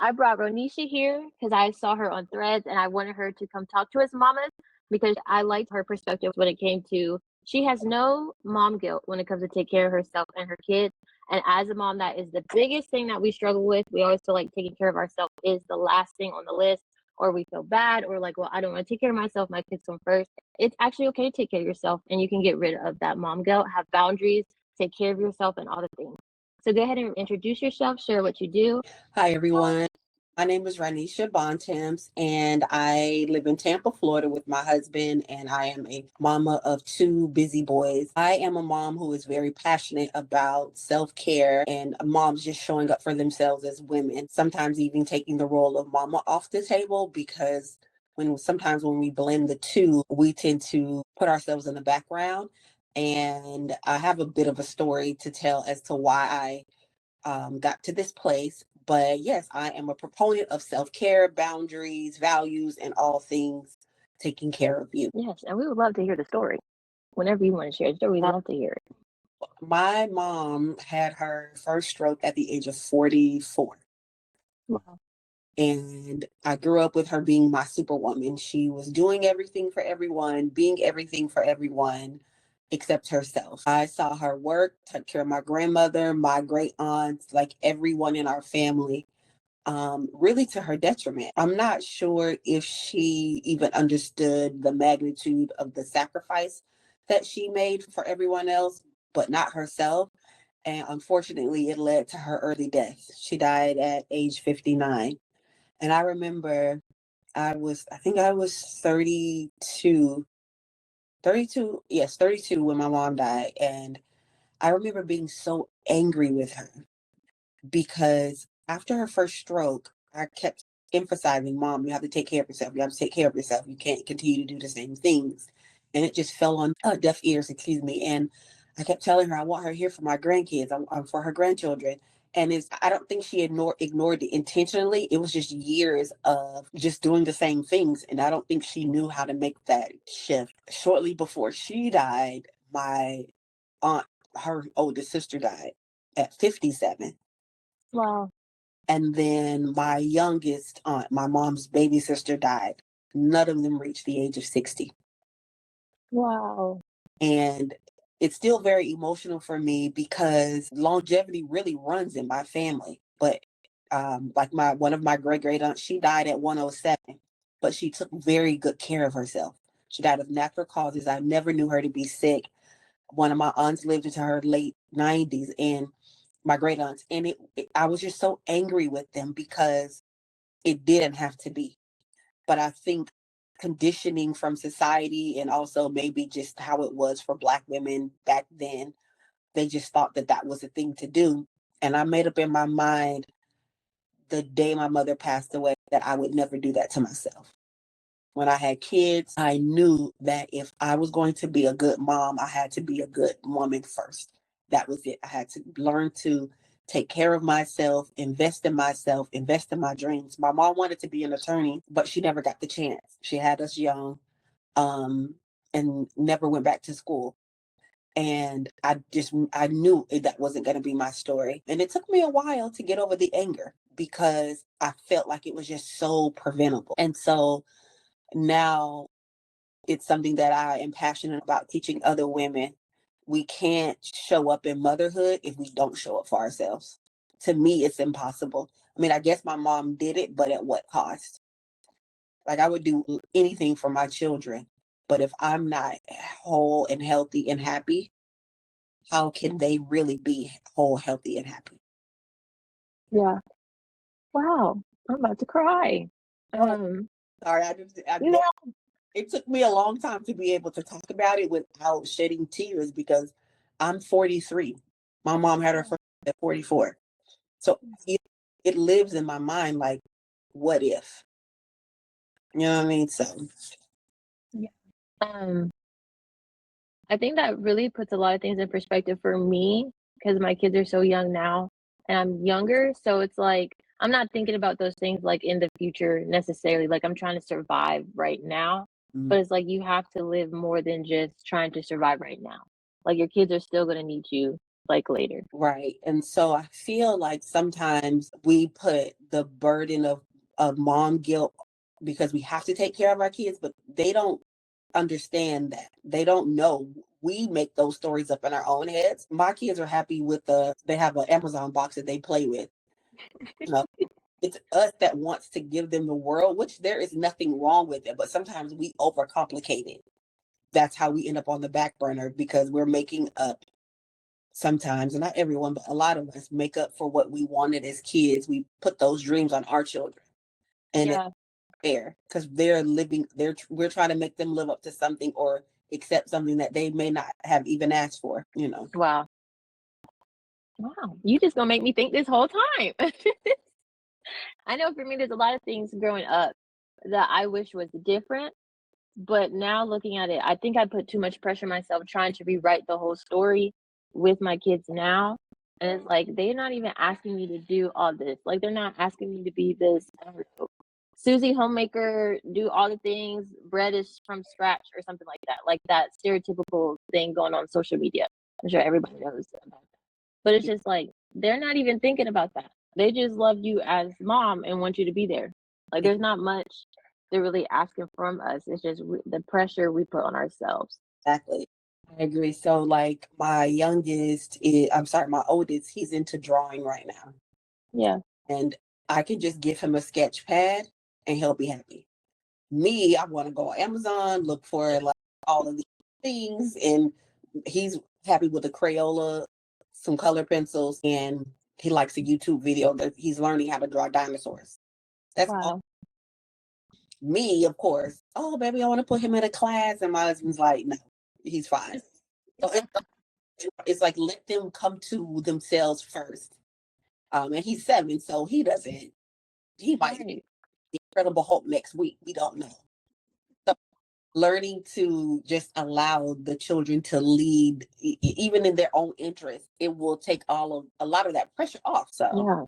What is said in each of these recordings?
I brought Rhonesha here because I saw her on Threads and I wanted her to come talk to us mamas because I liked her perspective when it came to she has no mom guilt when it comes to take care of herself and her kids. And as a mom, that is the biggest thing that we struggle with. We always feel like taking care of ourselves is the last thing on the list, or we feel bad, or like, well, I don't want to take care of myself. My kids come first. It's actually okay to take care of yourself, and you can get rid of that mom guilt, have boundaries, take care of yourself, and all the things. So go ahead and introduce yourself, share what you do. Hi, everyone. My name is Rhonesha Bontemps, and I live in Tampa, Florida with my husband, and I am a mama of two busy boys. I am a mom who is very passionate about self-care and moms just showing up for themselves as women, sometimes even taking the role of mama off the table because sometimes when we blend the two, we tend to put ourselves in the background. And I have a bit of a story to tell as to why I got to this place. But yes, I am a proponent of self care, boundaries, values, and all things taking care of you. Yes, and we would love to hear the story. Whenever you want to share a story, we'd My love to hear it. my mom had her first stroke at the age of 44. Wow. And I grew up with her being my superwoman. She was doing everything for everyone, being everything for everyone except herself. I saw her work, take care of my grandmother, my great aunts, like everyone in our family, really to her detriment. I'm not sure if she even understood the magnitude of the sacrifice that she made for everyone else, but not herself. And unfortunately, it led to her early death. She died at age 59. And I remember I think I was 32, 32, yes, 32 when my mom died. And I remember being so angry with her because after her first stroke, I kept emphasizing, Mom, you have to take care of yourself. You have to take care of yourself. You can't continue to do the same things. And it just fell on deaf ears, excuse me. And I kept telling her, I want her here for my grandkids, for her grandchildren. And I don't think she ignored it intentionally. It was just years of just doing the same things. And I don't think she knew how to make that shift. Shortly before she died, my aunt, her oldest sister, died at 57. Wow. And then my youngest aunt, my mom's baby sister, died. None of them reached the age of 60. Wow. And it's still very emotional for me because longevity really runs in my family. But like one of my great great aunts, she died at 107, but she took very good care of herself. She died of natural causes. I never knew her to be sick. One of my aunts lived into her late 90s, and my great aunts, and I was just so angry with them because it didn't have to be. But I think conditioning from society and also maybe just how it was for Black women back then, they just thought that that was a thing to do. And I made up in my mind the day my mother passed away that I would never do that to myself. When I had kids, I knew that if I was going to be a good mom, I had to be a good woman first. That was it. I had to learn to take care of myself, invest in my dreams. My mom wanted to be an attorney, but she never got the chance. She had us young, um, and never went back to school. And I knew that wasn't going to be my story. And it took me a while to get over the anger because I felt like it was just so preventable. And so now it's something that I am passionate about teaching other women. We can't show up in motherhood if we don't show up for ourselves. To me, it's impossible. I mean, I guess my mom did it, but at what cost? Like, I would do anything for my children, but if I'm not whole and healthy and happy, how can they really be whole, healthy, and happy? Yeah. Wow. I'm about to cry. Oh, Um, sorry, you know, it took me a long time to be able to talk about it without shedding tears because I'm 43. My mom had her first at 44. So it lives in my mind like, what if? You know what I mean? So, yeah. Um, I think that really puts a lot of things in perspective for me because my kids are so young now and I'm younger. So it's like I'm not thinking about those things like in the future necessarily. Like I'm trying to survive right now. mm, But it's like you have to live more than just trying to survive right now. Like your kids are still gonna need you like later. Right. And so I feel like sometimes we put the burden of mom guilt because we have to take care of our kids, but they don't understand that. They don't know. We make those stories up in our own heads. My kids are happy with they have an Amazon box that they play with. You know, it's us that wants to give them the world, which there is nothing wrong with it, but sometimes we overcomplicate it. That's how we end up on the back burner because we're making up sometimes, and not everyone, but a lot of us make up for what we wanted as kids. We put those dreams on our children, and it's Yeah. fair because they're living. We're trying to make them live up to something or accept something that they may not have even asked for. You know. Wow. Wow. You just gonna make me think this whole time. I know for me, there's a lot of things growing up that I wish was different. But now looking at it, I think I put too much pressure on myself trying to rewrite the whole story with my kids now. And it's like they're not even asking me to do all this. Like they're not asking me to be this Susie homemaker, do all the things, bread is from scratch or something like that stereotypical thing going on social media. I'm sure everybody knows about that. But it's just like they're not even thinking about that. They just love you as mom and want you to be there. Like there's not much they're really asking from us. It's just the pressure we put on ourselves. Exactly. I agree. So, like, my oldest, he's into drawing right now. Yeah. And I can just give him a sketch pad and he'll be happy. Me, I want to go on Amazon, look for like all of these things, and he's happy with a Crayola, some color pencils, and he likes a YouTube video that he's learning how to draw dinosaurs. That's all. Wow. Me, of course. Oh, baby, I want to put him in a class, and my husband's like, no, he's fine. So it's like let them come to themselves first. And he's 7, so he doesn't. He might be Right. the Incredible Hulk next week. We don't know. So learning to just allow the children to lead, even in their own interest, it will take a lot of that pressure off. So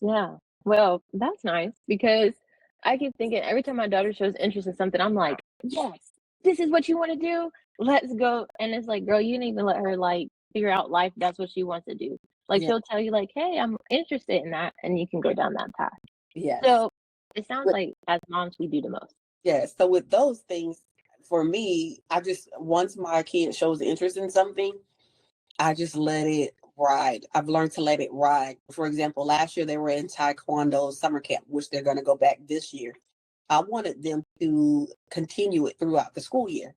Yeah. Yeah. Well, that's nice because I keep thinking every time my daughter shows interest in something, I'm like, yes, this is what you want to do. Let's go. And it's like, girl, you didn't even let her like figure out life. That's what she wants to do. Like yeah, she'll tell you, like, hey, I'm interested in that, and you can go down that path. yes, So it sounds but like as moms we do the most. yes. So with those things, for me, I just once my kid shows interest in something, I just let it ride. I've learned to let it ride. For example, last year they were in Taekwondo summer camp, which they're going to go back this year. I wanted them to continue it throughout the school year.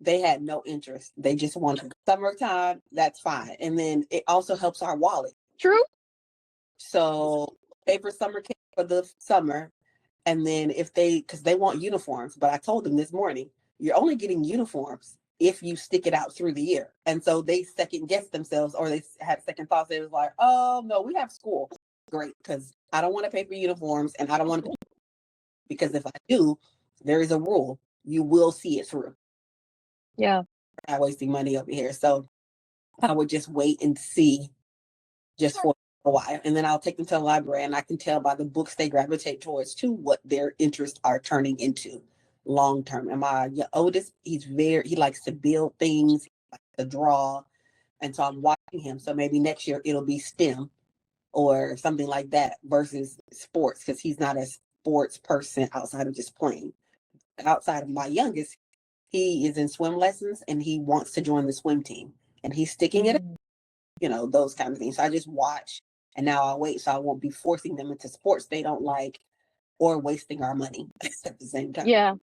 They had no interest. They just wanted summertime. That's fine. And then it also helps our wallet. True. So pay for summer camp for the summer. And then because they want uniforms, but I told them this morning, you're only getting uniforms if you stick it out through the year. And so they second guessed themselves or they had second thoughts. It was like, oh, no, we have school. Great. Because I don't want to pay for uniforms and I don't want to, because if I do, there is a rule. You will see it through. Yeah. I'm not wasting money over here. So I would just wait and see just for a while. And then I'll take them to the library and I can tell by the books they gravitate towards too what their interests are turning into long term. And my oldest, he likes to build things, he likes to draw. And so I'm watching him. So maybe next year it'll be STEM or something like that versus sports because he's not a sports person outside of just playing. Outside of my youngest, he is in swim lessons and he wants to join the swim team and he's sticking it, Mm. those kind of things. So I just watch and now I'll wait so I won't be forcing them into sports they don't like or wasting our money at the same time. Yeah.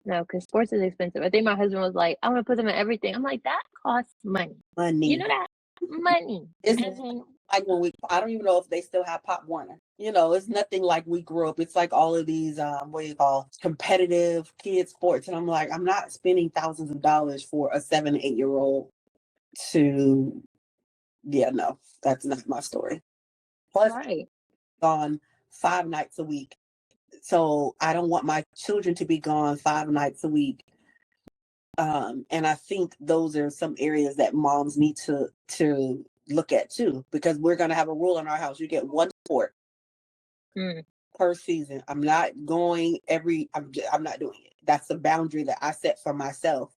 No, because sports is expensive. I think my husband was like, "I want to put them in everything." I'm like, "That costs money. You Money. know that money." It's And then, like I don't even know if they still have Pop Warner. It's nothing like we grew up. It's like all of these, what do you call competitive kid sports. And I'm like, I'm not spending thousands of dollars for a 7, 8-year-old to, yeah, no, that's not my story. Plus, right. gone 5 nights a week. So I don't want my children to be gone 5 nights a week. And I think those are some areas that moms need to look at too, because we're gonna have a rule in our house. You get one sport Mm. per season. I'm not going I'm not doing it. That's the boundary that I set for myself.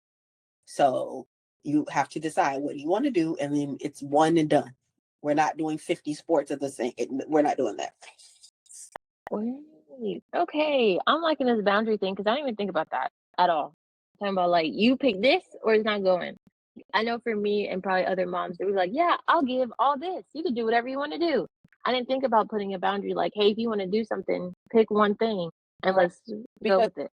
So You have to decide what you want to do, and then it's one and done. We're not doing 50 sports at the same. We're not doing that. Wait, okay, I'm liking this boundary thing because I didn't even think about that at all. Talking about like you pick this or it's not going. I know for me and probably other moms, they were like, "Yeah, I'll give all this. You can do whatever you want to do." I didn't think about putting a boundary like, "Hey, if you want to do something, pick one thing and Right. let's go Because with it."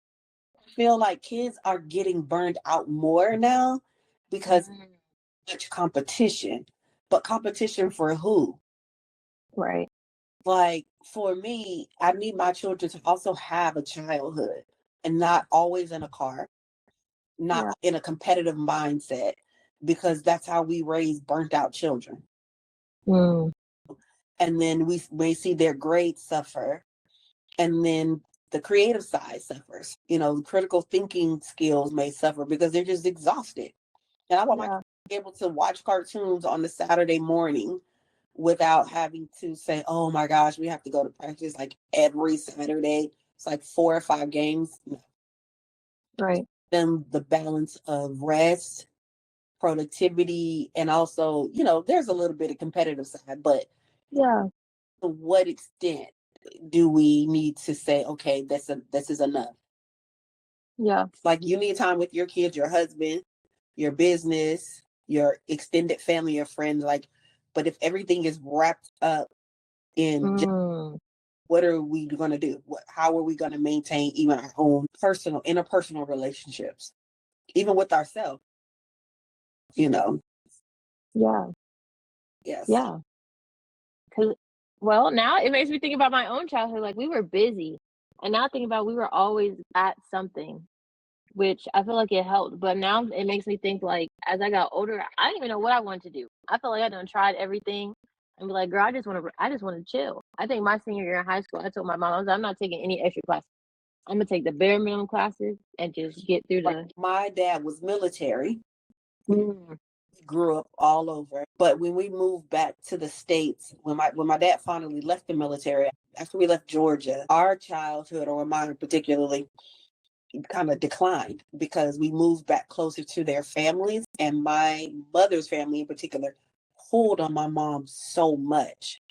I feel like kids are getting burned out more now because Mm, much competition. But competition for who? right. Like for me, I need my children to also have a childhood and not always in a car, not Yeah. in a competitive mindset, because that's how we raise burnt out children. Mm, And then we may see their grades suffer, and then the creative side suffers. Critical thinking skills may suffer because they're just exhausted. And I want my kids yeah. to be able to watch cartoons on the Saturday morning without having to say, "Oh my gosh, we have to go to practice like every Saturday." It's like 4 or 5 games. Right. Them the balance of rest, productivity, and also, there's a little bit of competitive side, but Yeah. to what extent do we need to say, okay, this is enough? Yeah. Like you need time with your kids, your husband, your business, your extended family, your friends. Like, but if everything is wrapped up in just Mm, what are we going to do? How are we going to maintain even our own personal, interpersonal relationships, even with ourselves? You know, yeah. yes, Yeah. Cause, well, now it makes me think about my own childhood. Like we were busy, and now thinking about we were always at something, which I feel like it helped. But now it makes me think like as I got older, I didn't even know what I wanted to do. I felt like I done tried everything, and be like, girl, I just want to chill. I think my senior year in high school, I told my mom, I was like, I'm not taking any extra classes. I'm gonna take the bare minimum classes and just get through like the. my dad was military. Mm, Grew up all over. But when we moved back to the States, when my dad finally left the military, after we left Georgia, our childhood, or mine particularly, kind of declined because we moved back closer to their families. And my mother's family in particular pulled on my mom so much.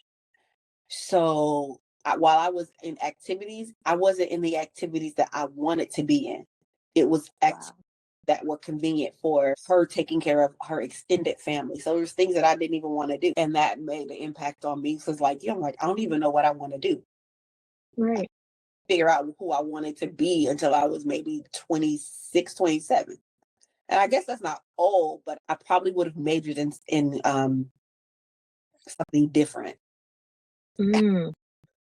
So while I was in activities, I wasn't in the activities that I wanted to be in. It was wow. that were convenient for her taking care of her extended family. So there's things that I didn't even want to do. And that made an impact on me. So it's like, I'm like, I don't even know what I want to do. Right. Figure out who I wanted to be until I was maybe 26, 27. And I guess that's not old, but I probably would have majored in something different. Mm,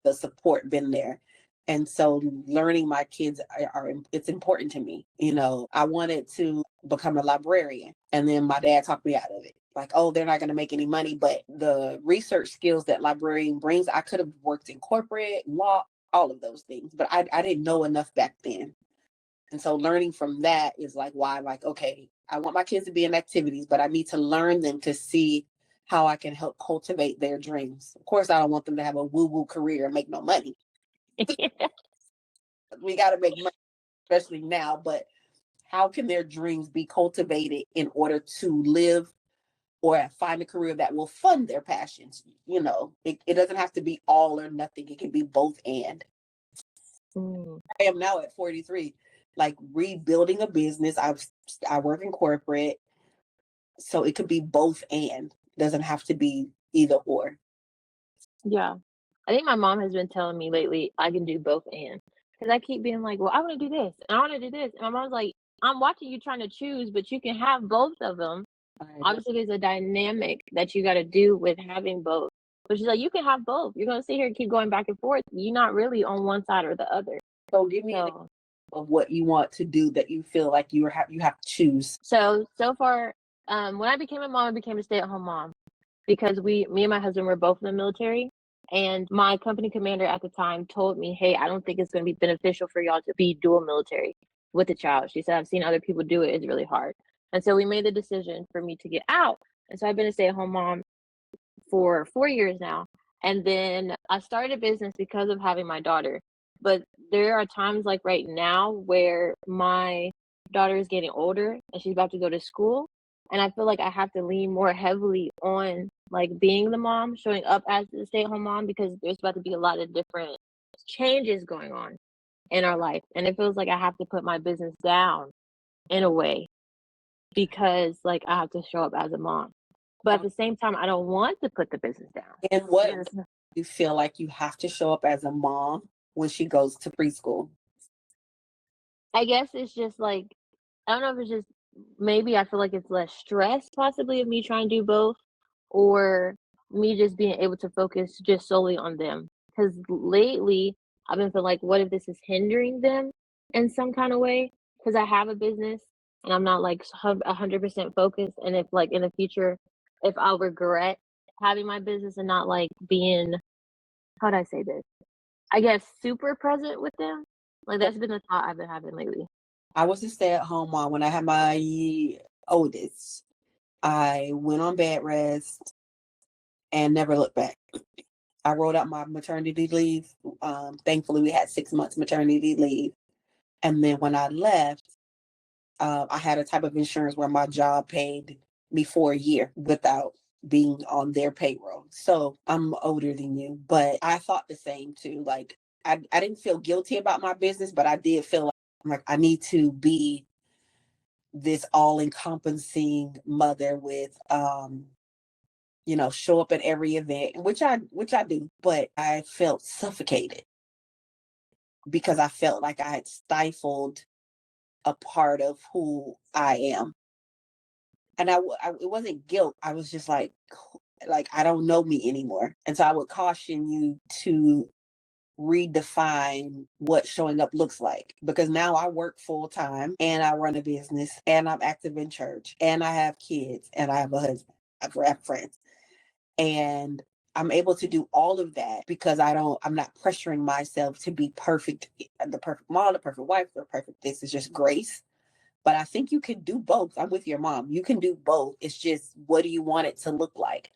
The support been there. And so learning my kids it's important to me. I wanted to become a librarian, and then my dad talked me out of it. Like, oh, they're not going to make any money, but the research skills that librarian brings, I could have worked in corporate law, all of those things, but I didn't know enough back then. And so learning from that is like why I'm like, okay, I want my kids to be in activities, but I need to learn them to see how I can help cultivate their dreams. Of course, I don't want them to have a woo-woo career and make no money. We got to make money, especially now, but how can their dreams be cultivated in order to live or find a career that will fund their passions? It doesn't have to be all or nothing. It can be both and. mm, I am now at 43, like rebuilding a business. I work in corporate, so it could be both and. It doesn't have to be either or. yeah. I think my mom has been telling me lately I can do both and because I keep being like, well, I want to do this and I want to do this. And my mom's like, I'm watching you trying to choose, but you can have both of them. I agree. Obviously, there's a dynamic that you got to do with having both. But she's like, you can have both. You're going to sit here and keep going back and forth. You're not really on one side or the other. So give me an example So, of what you want to do that you feel like you have to choose. so far, when I became a mom, I became a stay-at-home mom because me and my husband were both in the military. And my company commander at the time told me, hey, I don't think it's going to be beneficial for y'all to be dual military with a child. She said, I've seen other people do it. It's really hard. And so we made the decision for me to get out. And so I've been a stay at home mom for 4 years now. And then I started a business because of having my daughter. But there are times like right now where my daughter is getting older and she's about to go to school. And I feel like I have to lean more heavily on like being the mom, showing up as the stay-at-home mom because there's about to be a lot of different changes going on in our life. And it feels like I have to put my business down in a way because like I have to show up as a mom. But at the same time, I don't want to put the business down. And what Because you feel like you have to show up as a mom when she goes to preschool? I guess it's just like I don't know if it's just maybe I feel like it's less stress possibly of me trying to do both or me just being able to focus just solely on them. Because lately I've been feeling like, what if this is hindering them in some kind of way? Because I have a business and I'm not like 100% focused. And if like in the future, if I'll regret having my business and not like being, how do I say this? I guess super present with them. Like that's been the thought I've been having lately. I was a stay-at-home mom when I had my oldest. I went on bed rest and never looked back. I wrote out my maternity leave. Thankfully, we had 6 months maternity leave. And then when I left, I had a type of insurance where my job paid me for a year without being on their payroll. So I'm older than you, but I thought the same too. Like I didn't feel guilty about my business, but I did feel like I need to be this all encompassing mother with show up at every event, which I do, but I felt suffocated because I felt like I had stifled a part of who I am. And it wasn't guilt. I was just like I don't know me anymore. And so I would caution you to redefine what showing up looks like because now I work full time and I run a business and I'm active in church and I have kids and I have a husband. I have friends. And I'm able to do all of that because I'm not pressuring myself to be perfect, the perfect mom, the perfect wife, the perfect this. Is just grace. But I think you can do both. I'm with your mom. You can do both. It's just, what do you want it to look like?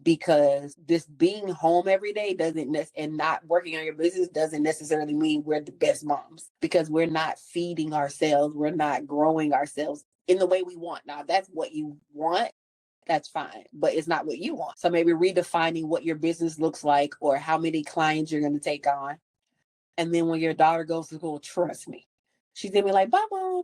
Because this being home every day and not working on your business doesn't necessarily mean we're the best moms because we're not feeding ourselves. We're not growing ourselves in the way we want. Now, if that's what you want, that's fine, but it's not what you want. So maybe redefining what your business looks like or how many clients you're going to take on. And then when your daughter goes to school, trust me, she's going to be like, bye, mom.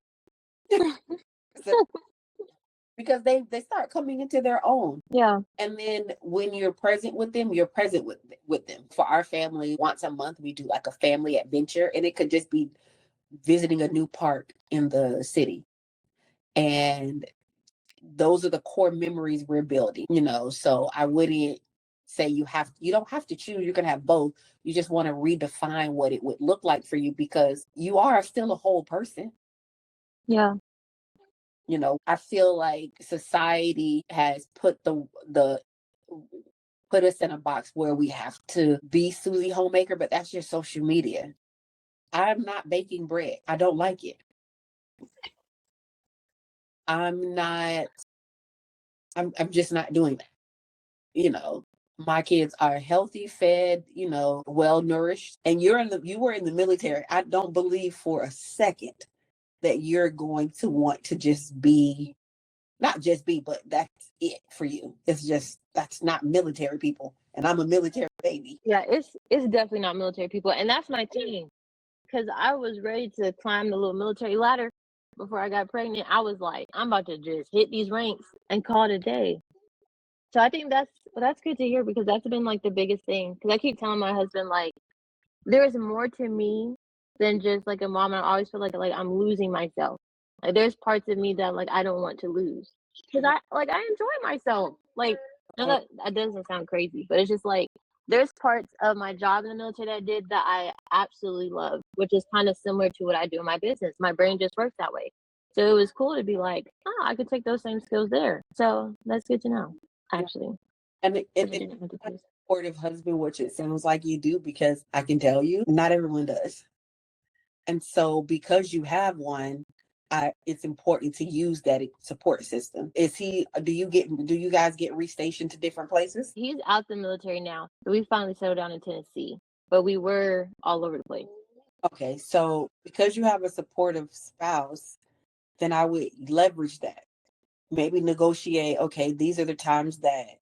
Because they start coming into their own. Yeah. And then when you're present with them, you're present with them. For our family, once a month, we do like a family adventure, and it could just be visiting a new park in the city. And those are the core memories we're building, So I wouldn't say you don't have to choose. You can have both. You just want to redefine what it would look like for you because you are still a whole person. Yeah. I feel like society has put put us in a box where we have to be Susie Homemaker, but that's just social media. I'm not baking bread. I don't like it. I'm not, I'm just not doing that. My kids are healthy, fed, well nourished. And you were in the military. I don't believe for a second that you're going to want to just be, not just be, but that's it for you. That's not military people. And I'm a military baby. Yeah, it's definitely not military people. And that's my thing. Cause I was ready to climb the little military ladder before I got pregnant. I was like, I'm about to just hit these ranks and call it a day. So I think that's good to hear because that's been like the biggest thing. Cause I keep telling my husband like there is more to me than just like a mom. I always feel like I'm losing myself. Like there's parts of me that like I don't want to lose. Cause I enjoy myself. Like and that doesn't sound crazy, but it's just like there's parts of my job in the military that I did that I absolutely love, which is kind of similar to what I do in my business. My brain just works that way. So it was cool to be like, oh, I could take those same skills there. So that's good to know, actually. And it's a supportive husband, which it sounds like you do, because I can tell you, not everyone does. And so because you have one, it's important to use that support system. Do you guys get restationed to different places? He's out the military now. So we finally settled down in Tennessee, but we were all over the place. Okay, so because you have a supportive spouse, then I would leverage that. maybe negotiate, okay, these are the times that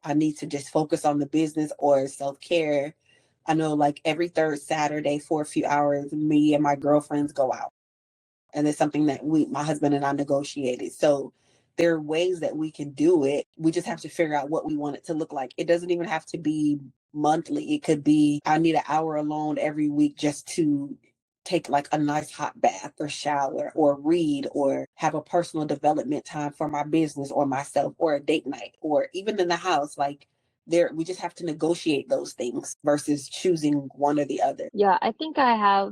I need to just focus on the business or self-care. I know like every third Saturday for a few hours, me and my girlfriends go out. And it's something that my husband and I negotiated. So there are ways that we can do it. We just have to figure out what we want it to look like. It doesn't even have to be monthly. It could be, I need an hour alone every week just to take like a nice hot bath or shower or read or have a personal development time for my business or myself or a date night or even in the house. Like there, we just have to negotiate those things versus choosing one or the other. Yeah, I think I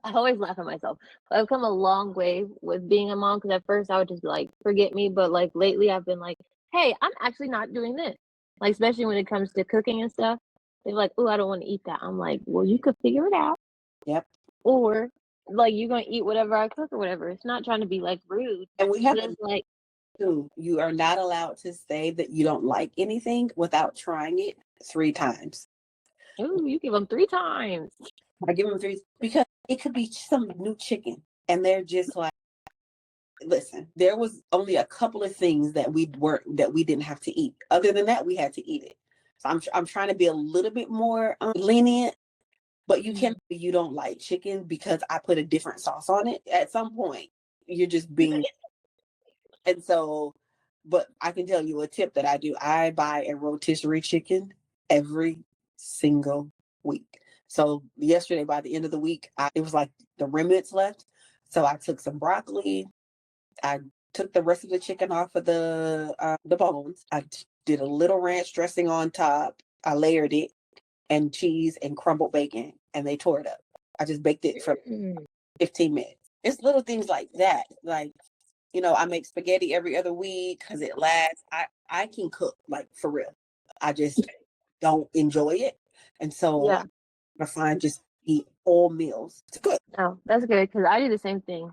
always laugh at myself. I've come a long way with being a mom because at first I would just be like, forget me. But like lately I've been like, hey, I'm actually not doing this. Like, especially when it comes to cooking and stuff. They're like, oh, I don't want to eat that. I'm like, well, you could figure it out. Yep. Or like you're gonna eat whatever I cook or whatever. It's not trying to be like rude. And we have But it's like, too. You are not allowed to say that you don't like anything without trying it 3 times. ooh, you give them 3 times. I give them three because it could be some new chicken, and they're just like, listen. There was only a couple of things that we didn't have to eat. Other than that, we had to eat it. So I'm trying to be a little bit more lenient. But you can't you don't like chicken because I put a different sauce on it. At some point, you're just being. And so, but I can tell you a tip that I do. I buy a rotisserie chicken every single week. So yesterday, by the end of the week, it was like the remnants left. So I took some broccoli. I took the rest of the chicken off of the bones. Did a little ranch dressing on top. I layered it and cheese and crumbled bacon, and they tore it up. I just baked it for 15 minutes. It's little things like that. Like, I make spaghetti every other week because it lasts. I can cook, like, for real. I just don't enjoy it. And so Yeah. I find just eat all meals. It's good. Oh, that's good because I do the same thing.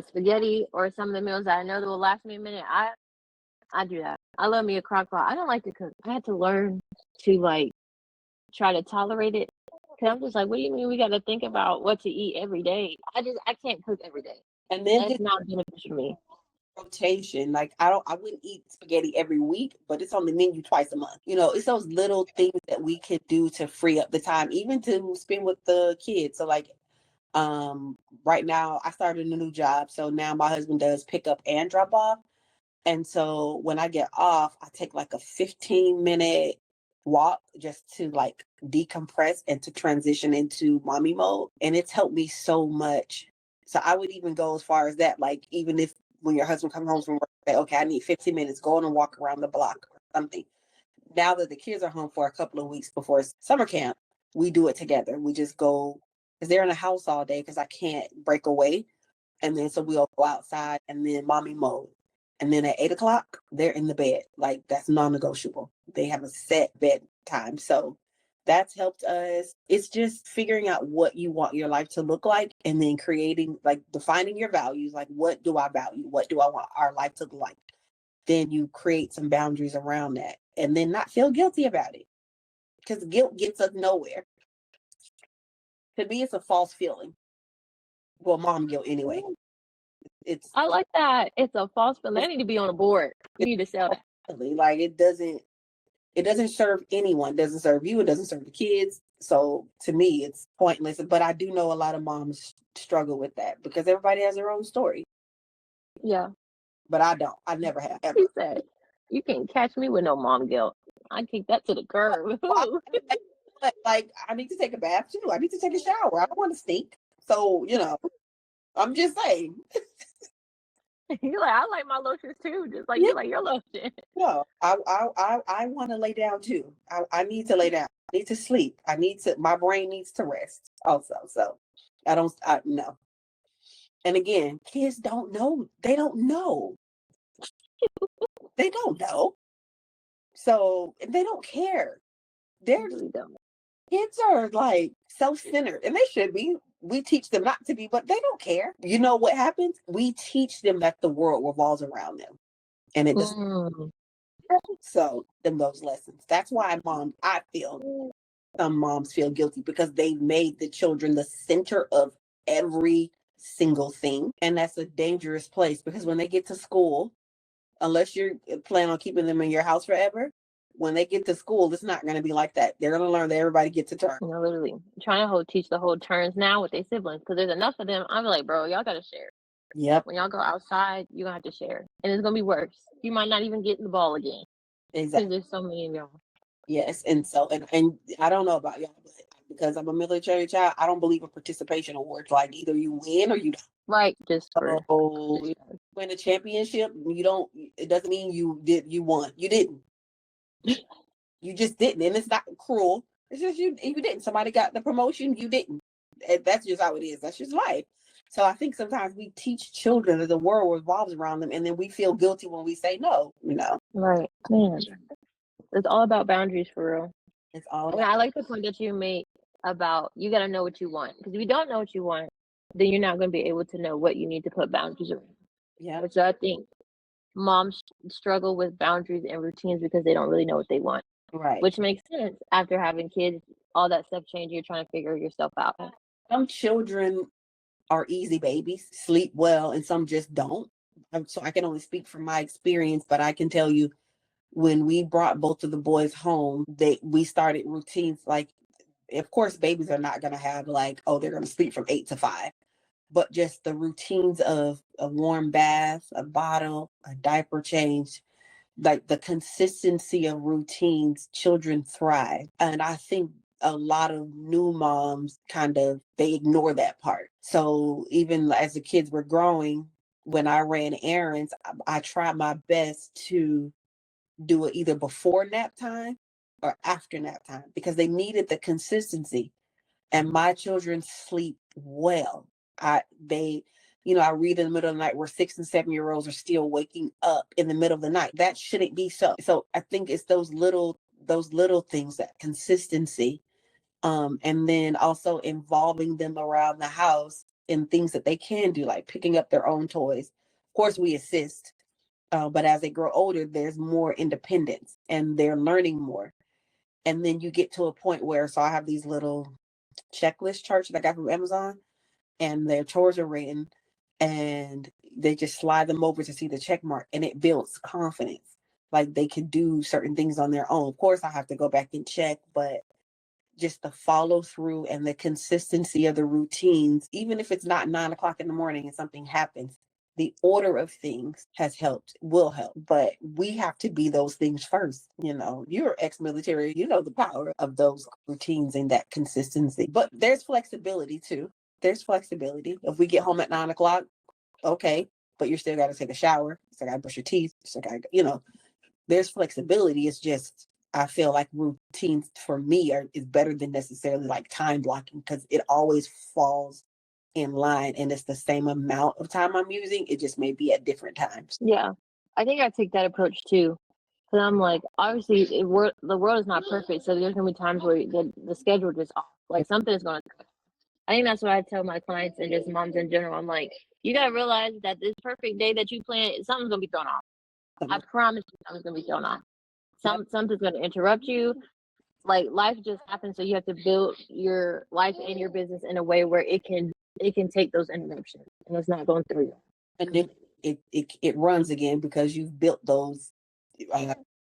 Spaghetti or some of the meals that I know that will last me a minute. I do that. I love me a crock pot. I don't like to cook. I had to learn to like try to tolerate it. Cause I'm just like, what do you mean we got to think about what to eat every day? I can't cook every day. And then That's not beneficial to me. rotation. Like I wouldn't eat spaghetti every week, but it's on the menu twice a month. It's those little things that we can do to free up the time, even to spend with the kids. So like right now I started a new job. So now my husband does pick up and drop off. And so when I get off, I take like a 15-minute walk just to like decompress and to transition into mommy mode. And it's helped me so much. So I would even go as far as that, like even if when your husband comes home from work, say, okay, I need 15 minutes, go on and walk around the block or something. Now that the kids are home for a couple of weeks before summer camp, we do it together. We just go because they're in the house all day because I can't break away. And then so we'll go outside and then mommy mode. And then at 8 o'clock, they're in the bed. Like that's non-negotiable. They have a set bedtime. So that's helped us. It's just figuring out what you want your life to look like and then creating, like defining your values. Like, what do I value? What do I want our life to look like? Then you create some boundaries around that and then not feel guilty about it because guilt gets us nowhere. To me, it's a false feeling. Well, mom guilt anyway. It's I like that. It's a false feeling. That need to be on a board. You need to sell that. like it doesn't serve anyone. It doesn't serve you. It doesn't serve the kids. So to me, it's pointless. But I do know a lot of moms struggle with that because everybody has their own story. Yeah. But I don't. I never have ever. He said, you can't catch me with no mom guilt. I kick that to the curb. Like I need to take a bath too. I need to take a shower. I don't want to stink. So I'm just saying. You're like, I like my lotions too, just like Yeah. you like your lotion. No, I want to lay down too. I need to lay down. I need to sleep. My brain needs to rest also. So no. And again, kids don't know. They don't know. They don't know. So they don't care. Their Really don't. kids are like self-centered and they should be. We teach them not to be, but they don't care. You know what happens? We teach them that the world revolves around them. And it does. So them those lessons. That's why I feel some moms feel guilty because they've made the children the center of every single thing. And that's a dangerous place because when they get to school, unless you're planning on keeping them in your house forever. When they get to school, it's not going to be like that. They're going to learn that everybody gets a turn. You know, literally trying to teach the whole turns now with their siblings because there's enough of them. I'm like, bro, y'all gotta share. Yep. When y'all go outside, you're gonna have to share, and it's gonna be worse. You might not even get the ball again because Exactly. there's so many of y'all. Yes, and so and I don't know about y'all, but because I'm a military child, I don't believe in participation awards. Like either you win or you don't. Right, just for So if you win a championship, you don't. It doesn't mean you won. You didn't. You just didn't, and it's not cruel. It's just you didn't. Somebody got the promotion, you didn't. And that's just how it is. That's just life. So I think sometimes we teach children that the world revolves around them, and then we feel guilty when we say no. right, man. It's all about boundaries for real. It's all And about. I like the point that you made about you gotta know what you want because if you don't know what you want, then you're not gonna be able to know what you need to put boundaries around. Yeah. So I think moms struggle with boundaries and routines because they don't really know what they want. Right. Which makes sense after having kids, all that stuff changing, you're trying to figure yourself out. Some children are easy babies, sleep well, and some just don't. So I can only speak from my experience, but I can tell you when we brought both of the boys home, we started routines. Like, of course, babies are not going to have like, oh, they're going to sleep from 8 to 5, but just the routines of a warm bath, a bottle, a diaper change, like the consistency of routines, children thrive. And I think a lot of new moms they ignore that part. So even as the kids were growing, when I ran errands, I tried my best to do it either before nap time or after nap time because they needed the consistency. And my children sleep well. I read in the middle of the night where 6 and 7 year olds are still waking up in the middle of the night. That shouldn't be so. So I think it's those little things, that consistency, and then also involving them around the house in things that they can do, like picking up their own toys. Of course, we assist, but as they grow older, there's more independence and they're learning more. And then you get to a point where, so I have these little checklist charts that I got from Amazon, and their chores are written, and they just slide them over to see the check mark, and it builds confidence. Like they can do certain things on their own. Of course, I have to go back and check, but just the follow through and the consistency of the routines, even if it's not 9 o'clock in the morning and something happens, the order of things will help. But we have to be those things first. You're ex-military, the power of those routines and that consistency. But there's flexibility too. There's flexibility. If we get home at 9 o'clock, okay, but you still got to take a shower. You still got to brush your teeth. You still got to, there's flexibility. It's just, I feel like routines for me is better than necessarily like time blocking because it always falls in line and it's the same amount of time I'm using. It just may be at different times. Yeah, I think I take that approach too. Because I'm like, obviously, the world is not perfect. So there's going to be times where the schedule just off. Like something is going to. I think that's what I tell my clients and just moms in general. I'm like, you got to realize that this perfect day that you plan, something's going to be thrown off. I promise you something's going to be thrown off. Something's going to interrupt you. Like life just happens. So you have to build your life and your business in a way where it can take those interruptions and it's not going through you. And then it runs again because you've built those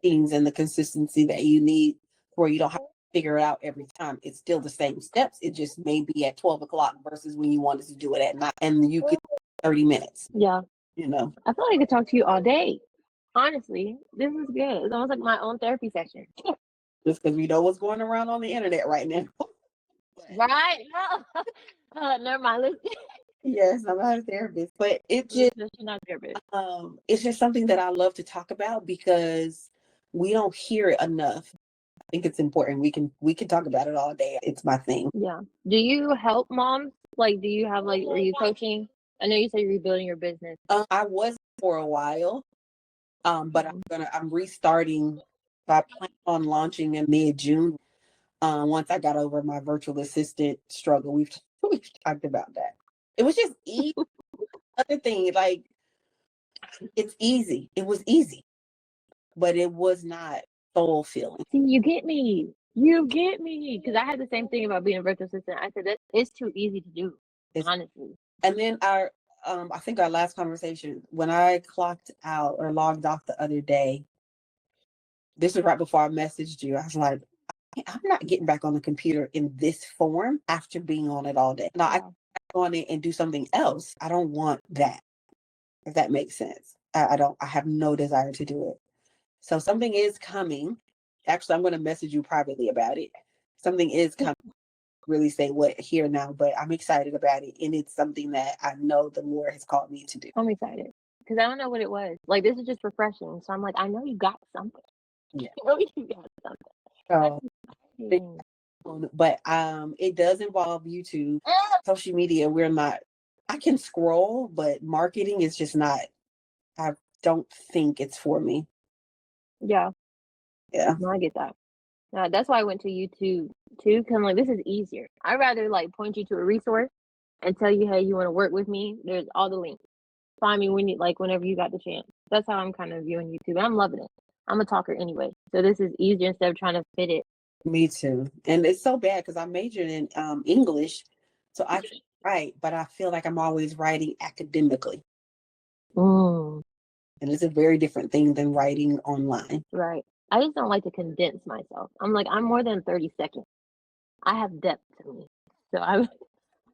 things and the consistency that you need where you don't have to figure it out every time. It's still the same steps. It just may be at 12 o'clock versus when you wanted to do it at 9, and you could 30 minutes. Yeah. I feel like I could talk to you all day. Honestly, this is good. It's almost like my own therapy session. Just because we know what's going around on the internet right now. Right? No. Never mind. Yes, I'm not a therapist, but it just not a therapist. It's just something that I love to talk about because we don't hear it enough. I think it's important. We can talk about it all day. It's my thing. Yeah. Do you help moms? Like, do you have are you coaching? I know you said you're rebuilding your business. I was for a while, but I'm restarting. So I plan on launching in mid-June. Once I got over my virtual assistant struggle, we've talked about that. It was just easy. Other thing, like it's easy. It was easy, but it was not soul filling. See, you get me. You get me. Because I had the same thing about being a virtual assistant. I said that it's too easy to do, honestly. And then I think our last conversation, when I clocked out or logged off the other day, this was right before I messaged you. I was like, I'm not getting back on the computer in this form after being on it all day. Now I can go on it and do something else. I don't want that, if that makes sense. I have no desire to do it. So something is coming. Actually, I'm going to message you privately about it. Something is coming. Really say what here now, but I'm excited about it. And it's something that I know the Lord has called me to do. I'm excited because I don't know what it was. Like, this is just refreshing. So I'm like, I know you got something. Yeah. I know you got something. So, Mm. but it does involve YouTube, social media. I can scroll, but marketing is just not, I don't think it's for me. Yeah, Yeah. no, I get that. That's why I went to YouTube too, because I'm like, this is easier. I'd rather like point you to a resource and tell you, hey, you want to work with me? There's all the links. Find me whenever you got the chance. That's how I'm kind of viewing YouTube. And I'm loving it. I'm a talker anyway, so this is easier instead of trying to fit it. Me too. And it's so bad because I majored in English, so I can write, but I feel like I'm always writing academically. Mm, And it's a very different thing than writing online. right. I just don't like to condense myself. I'm like, I'm more than 30 seconds. I have depth to me. So I'm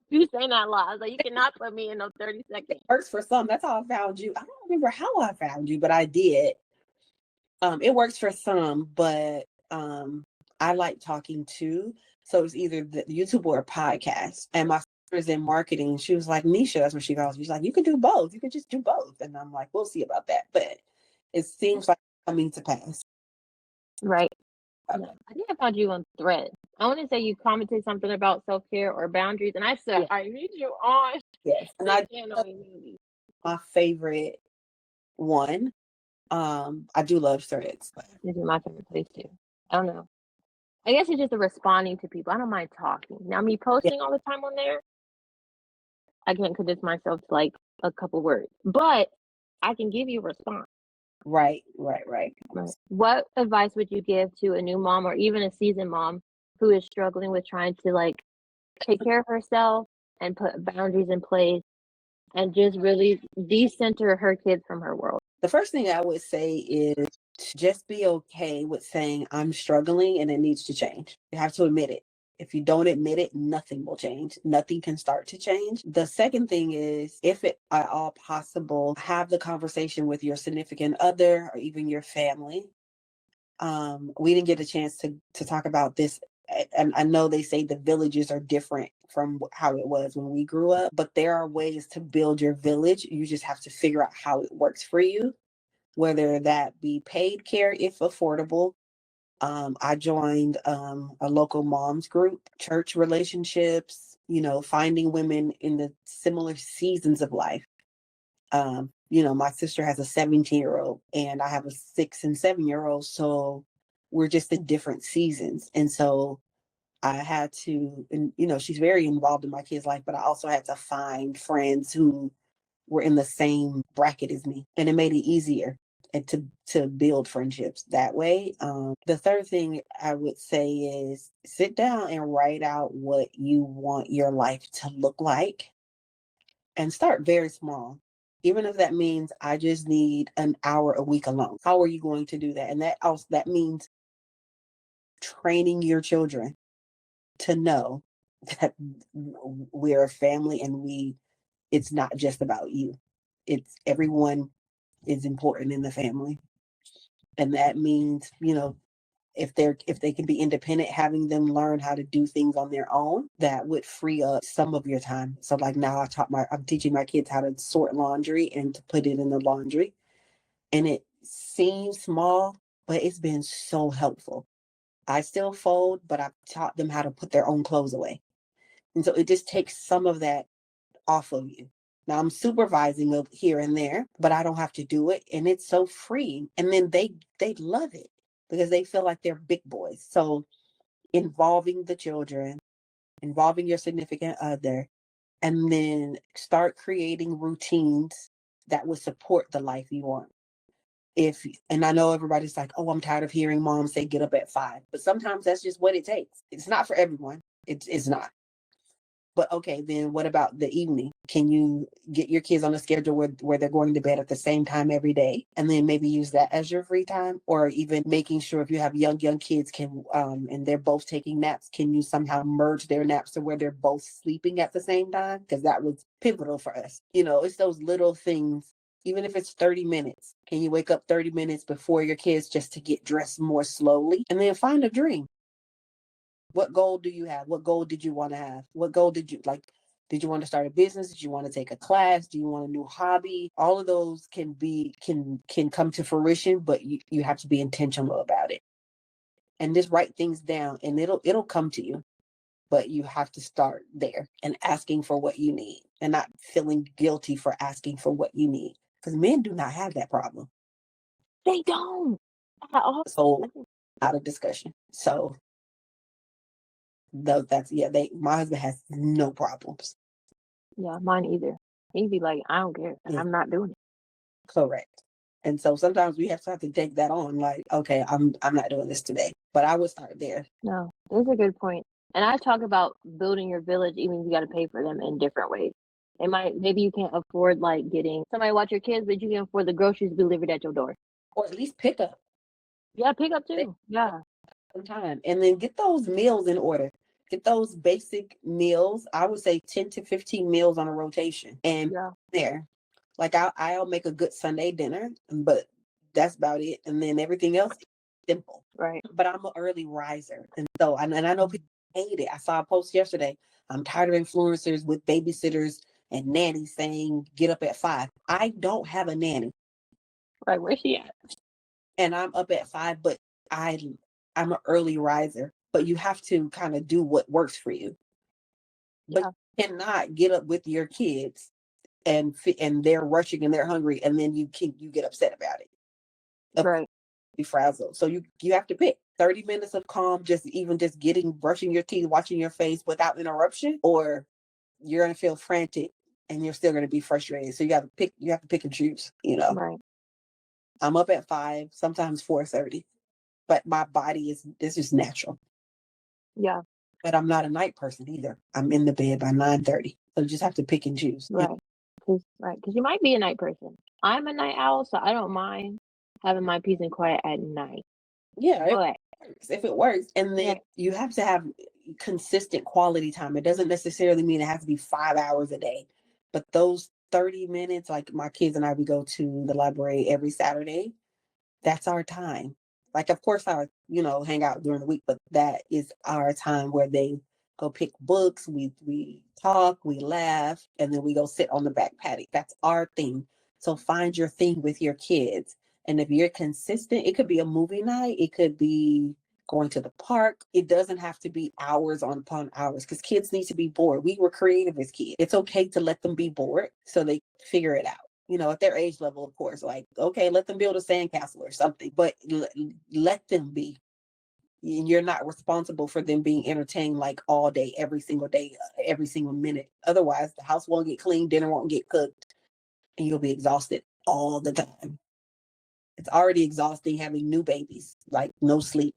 you saying that a lot. I was like, you cannot put me in those 30 seconds. It works for some. That's how I found you. I don't remember how I found you, but I did. It works for some, but I like talking too. So it's either the YouTube or a podcast. And my sister's in marketing. She was like, Nisha, that's what she calls me. She's like, you can do both. You can just do both. And I'm like, we'll see about that. But it seems like coming to pass. Right. Yeah. I think I found you on Thread. I want to say you commented something about self care or boundaries, and I said, Yeah. I need you on. Yes. And I can't immediately. my favorite one. I do love Threads. This is my favorite place too. I don't know. I guess it's just the responding to people. I don't mind talking. Now, me Yeah, posting all the time on there, I can't condense myself to like a couple words, but I can give you a response. right. Right. What advice would you give to a new mom or even a seasoned mom who is struggling with trying to like take care of herself and put boundaries in place and just really decenter her kids from her world? The first thing I would say is to just be okay with saying I'm struggling and it needs to change. You have to admit it. If you don't admit it, nothing will change. Nothing can start to change. The second thing is, if it at all possible, have the conversation with your significant other or even your family. We didn't get a chance to talk about this. And I know they say the villages are different from how it was when we grew up, but there are ways to build your village. You just have to figure out how it works for you, whether that be paid care if affordable. I joined a local moms group, church relationships, finding women in the similar seasons of life. My sister has a 17-year-old and I have a 6 and 7-year-old. So we're just in different seasons. And so I had to, and she's very involved in my kids' life, but I also had to find friends who were in the same bracket as me. And it made it easier and to build friendships that way. The third thing I would say is sit down and write out what you want your life to look like and start very small. Even if that means I just need an hour a week alone. How are you going to do that? And that means training your children to know that we're a family and it's not just about you. It's everyone is important in the family. And that means, if they can be independent, having them learn how to do things on their own, that would free up some of your time. So like now I'm teaching my kids how to sort laundry and to put it in the laundry. And it seems small, but it's been so helpful. I still fold, but I've taught them how to put their own clothes away. And so it just takes some of that off of you. Now I'm supervising of here and there, but I don't have to do it. And it's so freeing. And then they love it because they feel like they're big boys. So involving the children, involving your significant other, and then start creating routines that would support the life you want. And I know everybody's like, oh, I'm tired of hearing moms say get up at 5, but sometimes that's just what it takes. It's not for everyone. It's not. But okay, then what about the evening? Can you get your kids on a schedule where they're going to bed at the same time every day, and then maybe use that as your free time? Or even making sure if you have young kids can and they're both taking naps, can you somehow merge their naps to where they're both sleeping at the same time? Because that was pivotal for us. It's those little things. Even if it's 30 minutes, can you wake up 30 minutes before your kids just to get dressed more slowly? And then find a dream. What goal do you have? What goal did you want to have? What goal did you like? Did you want to start a business? Did you want to take a class? Do you want a new hobby? All of those can come to fruition, but you have to be intentional about it. And just write things down and it'll come to you. But you have to start there and asking for what you need and not feeling guilty for asking for what you need. Because men do not have that problem. They don't. At all. So out of discussion. So that's my husband has no problems. Yeah, mine either. He'd be like, I don't care. And Yeah. I'm not doing it. Correct. And so sometimes we have to take that on, like, okay, I'm not doing this today. But I would start there. No, that's a good point. And I talk about building your village, even if you got to pay for them in different ways. Maybe you can't afford like getting somebody to watch your kids, but you can afford the groceries delivered at your door. Or at least pick up. Yeah, pick up too. Yeah. Sometime. And then get those meals in order. Get those basic meals. I would say 10 to 15 meals on a rotation. And there. Like I'll make a good Sunday dinner, but that's about it. And then everything else is simple. Right. But I'm an early riser. And so and I know people hate it. I saw a post yesterday. I'm tired of influencers with babysitters and nannies saying get up at 5. I don't have a nanny. Right, where's she at? And I'm up at 5, but I'm an early riser. But you have to kind of do what works for you. But you cannot get up with your kids and they're rushing and they're hungry, and then you get upset about it. Right. Be frazzled. So you have to pick 30 minutes of calm, just brushing your teeth, watching your face without interruption, or you're gonna feel frantic and you're still gonna be frustrated. So you have to pick and choose, Right. I'm up at 5, sometimes 4:30, but my body is just natural. Yeah. But I'm not a night person either. I'm in the bed by 9:30. So you just have to pick and choose. Right. Because you might be a night person. I'm a night owl, so I don't mind having my peace and quiet at night. Yeah, But if it works. And then you have to have consistent quality time. It doesn't necessarily mean it has to be 5 hours a day, but those 30 minutes, like my kids and I, we go to the library every Saturday. That's our time. Like, of course, I, hang out during the week, but that is our time where they go pick books. We talk, we laugh, and then we go sit on the back patio. That's our thing. So find your thing with your kids. And if you're consistent, it could be a movie night. It could be going to the park. It doesn't have to be hours upon hours because kids need to be bored. We were creative as kids. It's okay to let them be bored so they figure it out. At their age level, of course, like, okay, let them build a sandcastle or something, but let them be. You're not responsible for them being entertained like all day, every single minute. Otherwise, the house won't get clean, dinner won't get cooked, and you'll be exhausted all the time. It's already exhausting having new babies, like no sleep,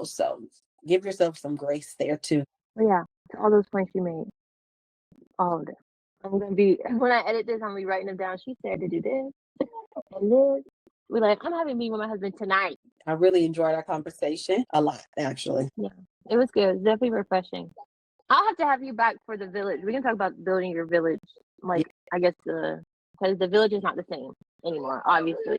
so give yourself some grace there too. yeah, to all those points you made, all of them. I'm gonna be when I edit this, I'm gonna be writing them down. She said to do this and this. We're like, I'm having a meeting with my husband tonight. I really enjoyed our conversation a lot, actually. Yeah, it was good. It was definitely refreshing. I'll have to have you back for the village. We can talk about building your village, I guess because the village is not the same anymore, obviously.